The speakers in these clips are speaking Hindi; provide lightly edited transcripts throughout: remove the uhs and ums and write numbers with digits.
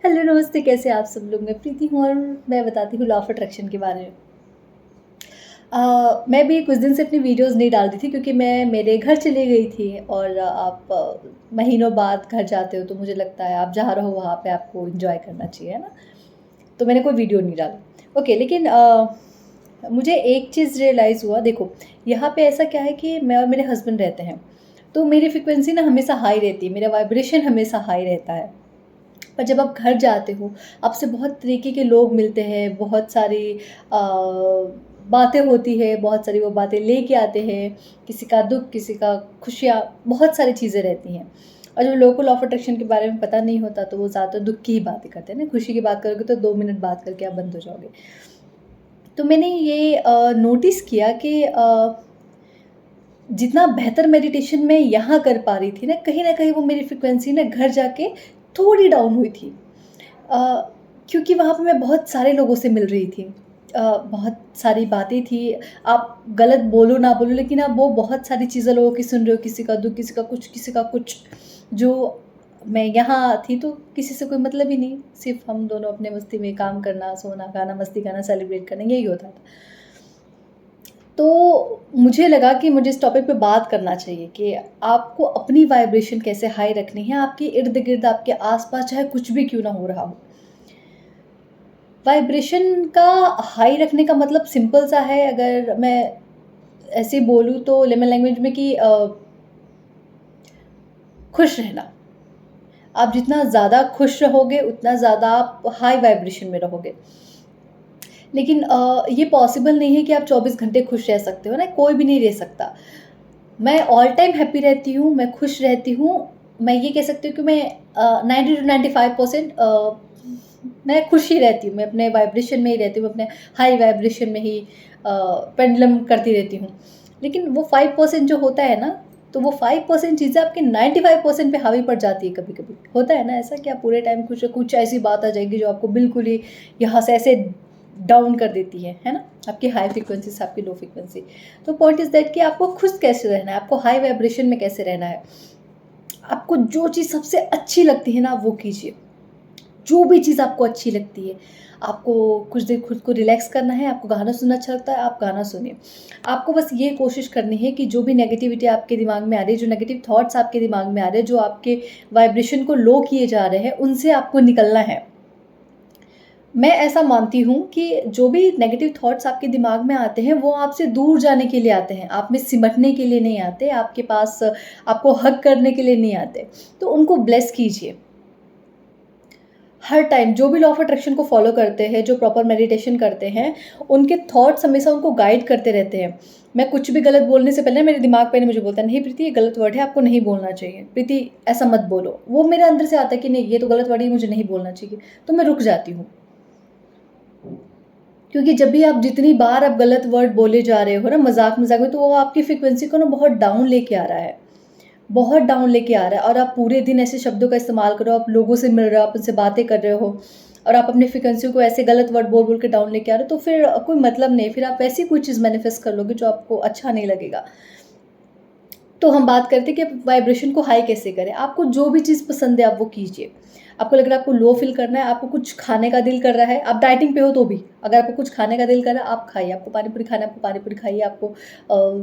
हेलो नमस्ते, कैसे हैं आप सब लोग? मैं प्रीति हूँ और मैं बताती हूँ लॉ ऑफ अट्रैक्शन के बारे में। मैं भी कुछ दिन से अपनी वीडियोज़ नहीं डाल रही थी क्योंकि मैं मेरे घर चली गई थी और आप महीनों बाद घर जाते हो तो मुझे लगता है आप जहाँ रहो वहाँ पे आपको एन्जॉय करना चाहिए, है ना? तो मैंने कोई वीडियो नहीं डाली। ओके, लेकिन मुझे एक चीज़ रियलाइज़ हुआ। देखो, यहाँ पे ऐसा क्या है कि मैं और मेरे हस्बैंड रहते हैं, तो मेरी फ्रीक्वेंसी ना हमेशा हाई रहती है, मेरा वाइब्रेशन हमेशा हाई रहता है। पर जब आप घर जाते हो, आपसे बहुत तरीके के लोग मिलते हैं, बहुत सारी बातें होती है, बहुत सारी वो बातें लेके आते हैं, किसी का दुःख, किसी का खुशियाँ, बहुत सारी चीज़ें रहती हैं। और जो लोगों को लॉ ऑफ अट्रैक्शन के बारे में पता नहीं होता, तो वो ज़्यादातर दुःख की ही बातें करते हैं ना, खुशी की बात करोगे तो 2 मिनट बात करके आप बंद हो जाओगे। तो मैंने ये नोटिस किया कि जितना बेहतर मेडिटेशन मैं यहाँ कर पा रही थी ना, कहीं न कहीं वो मेरी फ्रीक्वेंसी ना घर जाके थोड़ी डाउन हुई थी। अ, क्योंकि वहाँ पे मैं बहुत सारे लोगों से मिल रही थी। बहुत सारी बातें थी, आप गलत बोलो ना बोलो लेकिन आप वो बहुत सारी चीज़ें लोगों की सुन रहे हो, किसी का दुःख, किसी का कुछ। जो मैं यहाँ थी तो किसी से कोई मतलब ही नहीं, सिर्फ़ हम दोनों अपने मस्ती में काम करना, सोना, खाना, मस्ती करना, सेलिब्रेट करना, यही होता था। तो मुझे लगा कि मुझे इस टॉपिक पे बात करना चाहिए कि आपको अपनी वाइब्रेशन कैसे हाई रखनी है, आपके इर्द-गिर्द, आपके आस-पास चाहे कुछ भी क्यों ना हो रहा हो। वाइब्रेशन का हाई रखने का मतलब सिंपल सा है, अगर मैं ऐसे बोलूँ तो लेमन लैंग्वेज में कि खुश रहना। आप जितना ज़्यादा खुश रहोगे, उतना ज़्यादा आप हाई वाइब्रेशन में रहोगे। लेकिन ये पॉसिबल नहीं है कि आप 24 घंटे खुश रह सकते हो ना, कोई भी नहीं रह सकता। मैं ऑल टाइम हैप्पी रहती हूँ, मैं खुश रहती हूँ। मैं ये कह सकती हूँ कि मैं 90 टू 95% मैं खुश ही रहती हूँ, मैं अपने वाइब्रेशन में ही रहती हूँ, अपने हाई वाइब्रेशन में ही पेंडुलम करती रहती हूँ। लेकिन वो 5% जो होता है ना, तो वो 5% चीज़ें आपके 95% पे हावी पड़ जाती है कभी-कभी। होता है ना ऐसा कि आप पूरे टाइम कुछ कुछ ऐसी बात आ जाएगी जो आपको बिल्कुल ही यहाँ से ऐसे डाउन कर देती है ना? आपकी हाई फ्रीक्वेंसी से आपकी लो फ्रीक्वेंसी। तो पॉइंट इज़ दैट कि आपको खुश कैसे रहना है, आपको हाई वाइब्रेशन में कैसे रहना है। आपको जो चीज़ सबसे अच्छी लगती है ना, वो कीजिए। जो भी चीज़ आपको अच्छी लगती है, आपको कुछ देर खुद को रिलैक्स करना है, आपको गाना सुनना अच्छा लगता है, आप गाना सुनिए। आपको बस ये कोशिश करनी है कि जो भी नेगेटिविटी आपके दिमाग में आ रही है, जो नेगेटिव थॉट्स आपके दिमाग में आ रहे हैं, जो आपके वाइब्रेशन को लो किए जा रहे हैं, उनसे आपको निकलना है। मैं ऐसा मानती हूँ कि जो भी नेगेटिव थॉट्स आपके दिमाग में आते हैं, वो आपसे दूर जाने के लिए आते हैं, आप में सिमटने के लिए नहीं आते, आपके पास आपको हग करने के लिए नहीं आते। तो उनको ब्लेस कीजिए। हर टाइम जो भी लॉ ऑफ अट्रैक्शन को फ़ॉलो करते हैं, जो प्रॉपर मेडिटेशन करते हैं, उनके थॉट्स हमेशा उनको गाइड करते रहते हैं। मैं कुछ भी गलत बोलने से पहले मेरे दिमाग पहले मुझे बोलता है, "नहीं प्रीति, ये गलत वर्ड है, आपको नहीं बोलना चाहिए। प्रीति, ऐसा मत बोलो।" वो मेरे अंदर से आता है कि नहीं, ये तो गलत वर्ड है, ये मुझे नहीं बोलना चाहिए। तो मैं रुक जाती हूँ। क्योंकि जब भी आप जितनी बार आप गलत वर्ड बोले जा रहे हो ना मज़ाक-मज़ाक में, तो वो आपकी फ्रीक्वेंसी को ना बहुत डाउन लेके आ रहा है। बहुत डाउन लेके आ रहा है और आप पूरे दिन ऐसे शब्दों का इस्तेमाल कर रहे हो, आप लोगों से मिल रहे हो, आप उनसे बातें कर रहे हो और आप अपनी फ्रीक्वेंसी को ऐसे गलत वर्ड बोल-बोल के डाउन लेके आ रहे हो, तो फिर कोई मतलब नहीं है। फिर आप वैसी कोई चीज़ मैनिफेस्ट कर लोगे जो आपको अच्छा नहीं लगेगा। तो हम बात करते हैं कि आप वाइब्रेशन को हाई कैसे करें। आपको जो भी चीज़ पसंद है आप वो कीजिए। आपको लग रहा है आपको लो फ़ील करना है, आपको कुछ खाने का दिल कर रहा है, आप डाइटिंग पे हो तो भी, अगर आपको कुछ खाने का दिल कर रहा है आप खाइए, आपको पानी पूरी खाना है आपको पानी पूरी खाइए, आपको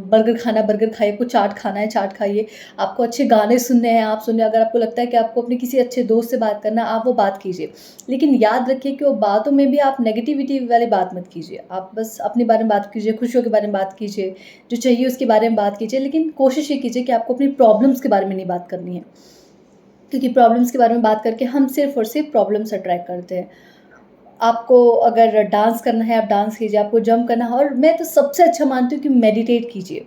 बर्गर खाना है बर्गर खाइए, आपको चाट खाना है चाट खाइए, आपको अच्छे गाने सुनने हैं आप सुनिए, अगर आपको लगता है कि आपको अपने किसी अच्छे दोस्त से बात करना है आप वो बात कीजिए। लेकिन याद रखिए कि वो बातों में भी आप नेगेटिविटी वाली बात मत कीजिए। आप बस अपने बारे में बात कीजिए, खुशियों के बारे में बात कीजिए, जो चाहिए उसके बारे में बात कीजिए, लेकिन कोशिश ये कीजिए कि आपको अपनी प्रॉब्लम्स के बारे में नहीं बात करनी है। क्योंकि प्रॉब्लम्स के बारे में बात करके हम सिर्फ़ और सिर्फ़ प्रॉब्लम्स अट्रैक्ट करते हैं। आपको अगर डांस करना है, आप डांस कीजिए, आपको जंप करना है और मैं तो सबसे अच्छा मानती हूँ कि मेडिटेट कीजिए।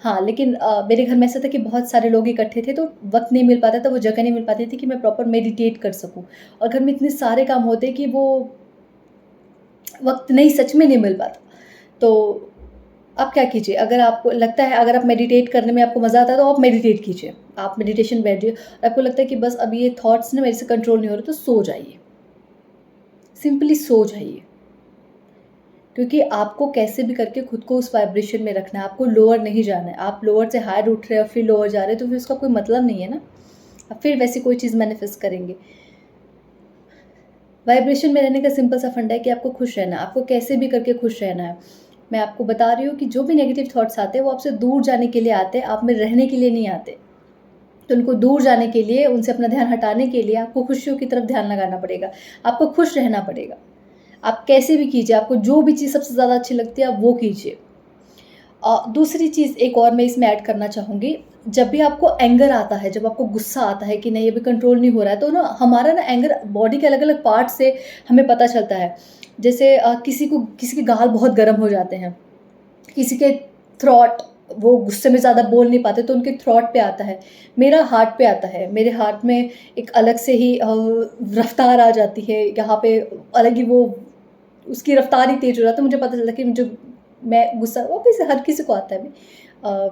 हाँ, लेकिन मेरे घर में ऐसा था कि बहुत सारे लोग इकट्ठे थे, तो वक़्त नहीं मिल पाता था, वो जगह नहीं मिल पाती थी कि मैं प्रॉपर मेडिटेट कर सकूँ और घर में इतने सारे काम होते हैं कि वो वक़्त नहीं सच में नहीं मिल पाता। तो आप क्या कीजिए, अगर आपको लगता है अगर आप मेडिटेट करने में आपको मज़ा आता है तो आप मेडिटेट कीजिए। आप मेडिटेशन बैठिए और आपको लगता है कि बस अब ये थॉट्स ना मेरे से कंट्रोल नहीं हो रहे तो सो जाइए। सिंपली सो जाइए। क्योंकि आपको कैसे भी करके खुद को उस वाइब्रेशन में रखना है, आपको लोअर नहीं जाना है। आप लोअर से हायर उठ रहे हो फिर लोअर जा रहे हो तो फिर उसका कोई मतलब नहीं है ना। आप फिर वैसी कोई चीज़ मैनिफेस्ट करेंगे। वाइब्रेशन में रहने का सिंपल सा फंडा है कि आपको खुश रहना है, आपको कैसे भी करके खुश रहना है। मैं आपको बता रही हूँ कि जो भी नेगेटिव थॉट्स आते हैं वो आपसे दूर जाने के लिए आते हैं, आप में रहने के लिए नहीं आते। तो उनको दूर जाने के लिए, उनसे अपना ध्यान हटाने के लिए आपको खुशियों की तरफ ध्यान लगाना पड़ेगा। आपको खुश रहना पड़ेगा। आप कैसे भी कीजिए, आपको जो भी चीज़ सबसे ज़्यादा अच्छी लगती है आप वो कीजिए। दूसरी चीज़ एक और मैं इसमें ऐड करना चाहूँगी, जब भी आपको एंगर आता है, जब आपको गुस्सा आता है कि नहीं अभी कंट्रोल नहीं हो रहा है, तो ना हमारा ना एंगर बॉडी के अलग-अलग पार्ट से हमें पता चलता है। जैसे किसी के गाल बहुत गर्म हो जाते हैं, किसी के थ्रॉट, वो गुस्से में ज़्यादा बोल नहीं पाते तो उनके थ्रॉट पे आता है। मेरा हार्ट पे आता है, मेरे हार्ट में एक अलग से ही रफ़्तार आ जाती है, यहाँ पे अलग ही वो उसकी रफ़्तार ही तेज़ हो जाता है, मुझे पता चलता है कि मुझे मैं गुस्सा ऑब्वियसली हर किसी को आता है अभी।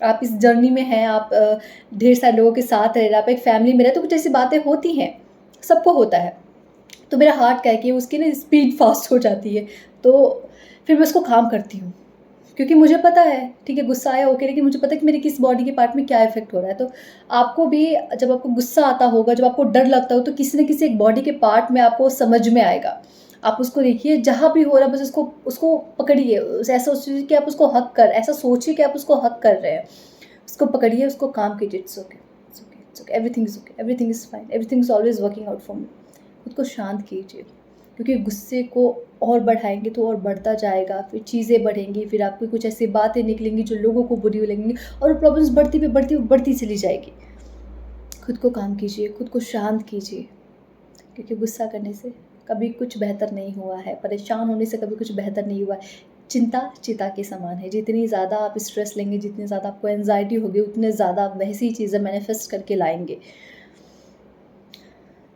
आप इस जर्नी में हैं, आप ढेर सारे लोगों के साथ रह रहे हैं, आप एक फैमिली में रहे तो कुछ ऐसी बातें होती हैं, सबको होता है। तो मेरा हार्ट क्या है कि उसकी ना स्पीड फ़ास्ट हो जाती है, तो फिर मैं उसको काम करती हूँ। क्योंकि मुझे पता है, ठीक है गुस्सा आया ओके, लेकिन मुझे पता है कि मेरे किस बॉडी के पार्ट में क्या इफ़ेक्ट हो रहा है। तो आपको भी जब आपको गुस्सा आता होगा, जब आपको डर लगता हो तो किसी न किसी एक बॉडी के पार्ट में आपको समझ में आएगा। आप उसको देखिए, जहाँ भी हो रहा है बस उसको उसको पकड़िए। ऐसा सोचिए कि आप उसको हग कर ऐसा सोचिए कि आप उसको हग कर रहे हैं। उसको पकड़िए, उसको काम कीजिए, it's okay, it's okay, it's okay, everything is okay, everything is fine, everything is always working out for me. खुद को शांत कीजिए, क्योंकि गुस्से को और बढ़ाएँगे तो और बढ़ता जाएगा, फिर चीज़ें बढ़ेंगी, फिर आपकी कुछ ऐसी बातें निकलेंगी जो लोगों को बुरी लगेंगी और प्रॉब्लम्स बढ़ती पे बढ़ती चली जाएगी। खुद को काम कीजिए, खुद को शांत कीजिए, क्योंकि गुस्सा करने से कभी कुछ बेहतर नहीं हुआ है, परेशान होने से कभी कुछ बेहतर नहीं हुआ है। चिंता चिता के समान है, जितनी ज़्यादा आप स्ट्रेस लेंगे, जितनी ज़्यादा आपको एंग्ज़ायटी होगी, उतने ज़्यादा आप वैसी चीज़ें मैनिफेस्ट करके लाएँगे।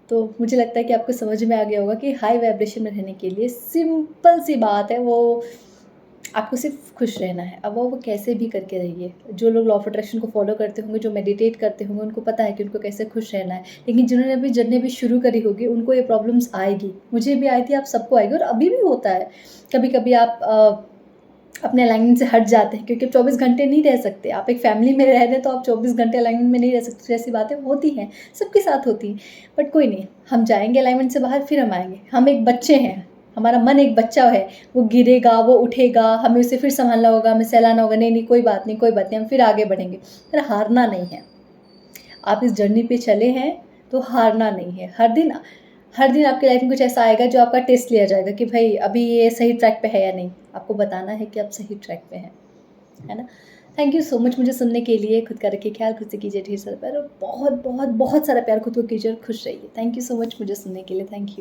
तो मुझे लगता है कि आपको समझ में आ गया होगा कि हाई वाइब्रेशन में रहने के लिए सिंपल सी बात है, वो आपको सिर्फ खुश रहना है। अब वो कैसे भी करके रहिए। जो लोग लॉ ऑफ अट्रैक्शन को फॉलो करते होंगे, जो मेडिटेट करते होंगे, उनको पता है कि उनको कैसे खुश रहना है। लेकिन जिन्होंने अभी जर्नी भी शुरू करी होगी, उनको ये प्रॉब्लम्स आएगी। मुझे भी आई थी, आप सबको आएगी और अभी भी होता है। कभी-कभी आप अपने अलाइनमेंट से हट जाते हैं, क्योंकि 24 घंटे नहीं रह सकते। आप एक फैमिली में रह रहे हैं तो आप 24 घंटे अलाइनमेंट में नहीं रह सकते, तो ऐसी बातें होती हैं, सबके साथ होती हैं। बट कोई नहीं, हम जाएँगे अलाइनमेंट से बाहर, फिर हम आएँगे। हम एक बच्चे हैं, हमारा मन एक बच्चा है, वो गिरेगा, वो उठेगा, हमें उसे फिर सँभालना होगा, हमें सहलाना होगा, नहीं-नहीं कोई बात नहीं, कोई बात नहीं, हम फिर आगे बढ़ेंगे। पर हारना नहीं है। आप इस जर्नी पे चले हैं तो हारना नहीं है। हर दिन आपकी लाइफ में कुछ ऐसा आएगा जो आपका टेस्ट लिया जाएगा कि भाई अभी ये सही ट्रैक पे है या नहीं। आपको बताना है कि आप सही ट्रैक पे हैं, है ना? थैंक यू सो मच मुझे सुनने के लिए। खुद का रखिए ख़्याल, खुद से कीजिए ढेर सारा प्यार और बहुत सारा प्यार खुद को कीजिए और खुश रहिए। थैंक यू सो मच मुझे सुनने के लिए। Thank you.